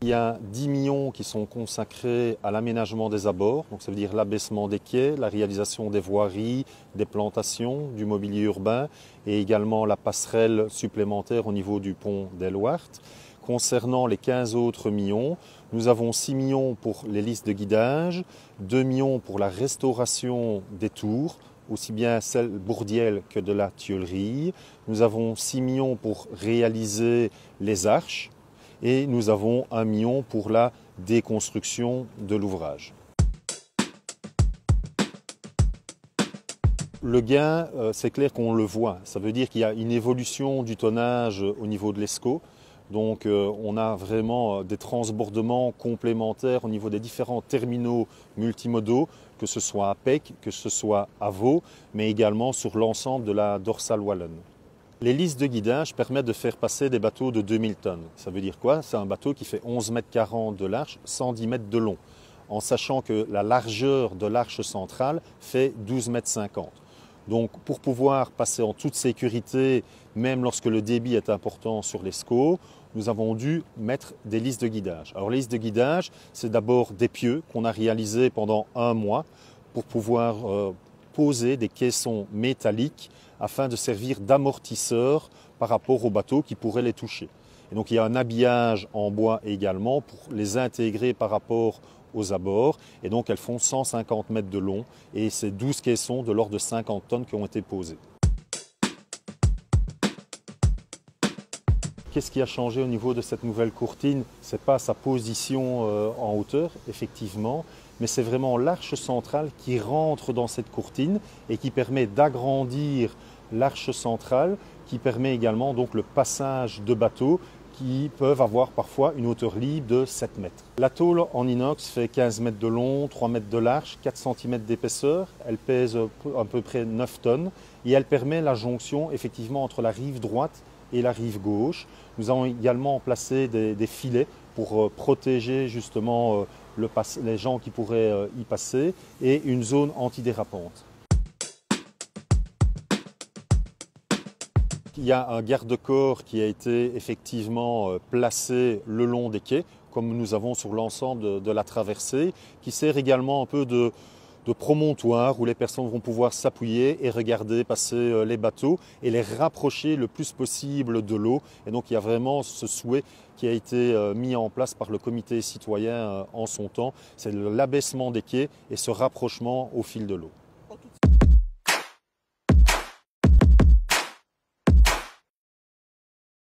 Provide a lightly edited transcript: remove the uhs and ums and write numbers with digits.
Il y a 10 millions qui sont consacrés à l'aménagement des abords, donc ça veut dire l'abaissement des quais, la réalisation des voiries, des plantations, du mobilier urbain et également la passerelle supplémentaire au niveau du pont d'Elwart. Concernant les 15 autres millions, nous avons 6 millions pour les listes de guidage, 2 millions pour la restauration des tours, aussi bien celle bourdielle que de la tillerie. Nous avons 6 millions pour réaliser les arches et nous avons 1 million pour la déconstruction de l'ouvrage. Le gain, c'est clair qu'on le voit. Ça veut dire qu'il y a une évolution du tonnage au niveau de l'ESCO. Donc on a vraiment des transbordements complémentaires au niveau des différents terminaux multimodaux, que ce soit à Pec, que ce soit à Vaud, mais également sur l'ensemble de la dorsale wallonne. Les listes de guidage permettent de faire passer des bateaux de 2000 tonnes. Ça veut dire quoi? C'est un bateau qui fait 11,40 m de large, 110 m de long, en sachant que la largeur de l'arche centrale fait 12,50 m. Donc pour pouvoir passer en toute sécurité, même lorsque le débit est important sur l'ESCO, nous avons dû mettre des listes de guidage. Alors les listes de guidage, c'est d'abord des pieux qu'on a réalisés pendant 1 mois pour pouvoir poser des caissons métalliques afin de servir d'amortisseur par rapport aux bateaux qui pourraient les toucher. Et donc il y a un habillage en bois également pour les intégrer par rapport aux abords, et donc elles font 150 mètres de long et c'est 12 caissons de l'ordre de 50 tonnes qui ont été posés. Qu'est-ce qui a changé au niveau de cette nouvelle courtine? Ce n'est pas sa position en hauteur, effectivement, mais c'est vraiment l'arche centrale qui rentre dans cette courtine et qui permet d'agrandir l'arche centrale, qui permet également donc le passage de bateaux qui peuvent avoir parfois une hauteur libre de 7 mètres. La tôle en inox fait 15 mètres de long, 3 mètres de large, 4 cm d'épaisseur. Elle pèse à peu près 9 tonnes et elle permet la jonction effectivement entre la rive droite et la rive gauche. Nous avons également placé des filets pour protéger justement les gens qui pourraient y passer et une zone antidérapante. Il y a un garde-corps qui a été effectivement placé le long des quais, comme nous avons sur l'ensemble de la traversée, qui sert également un peu de promontoire où les personnes vont pouvoir s'appuyer et regarder passer les bateaux et les rapprocher le plus possible de l'eau. Et donc il y a vraiment ce souhait qui a été mis en place par le comité citoyen en son temps, c'est l'abaissement des quais et ce rapprochement au fil de l'eau.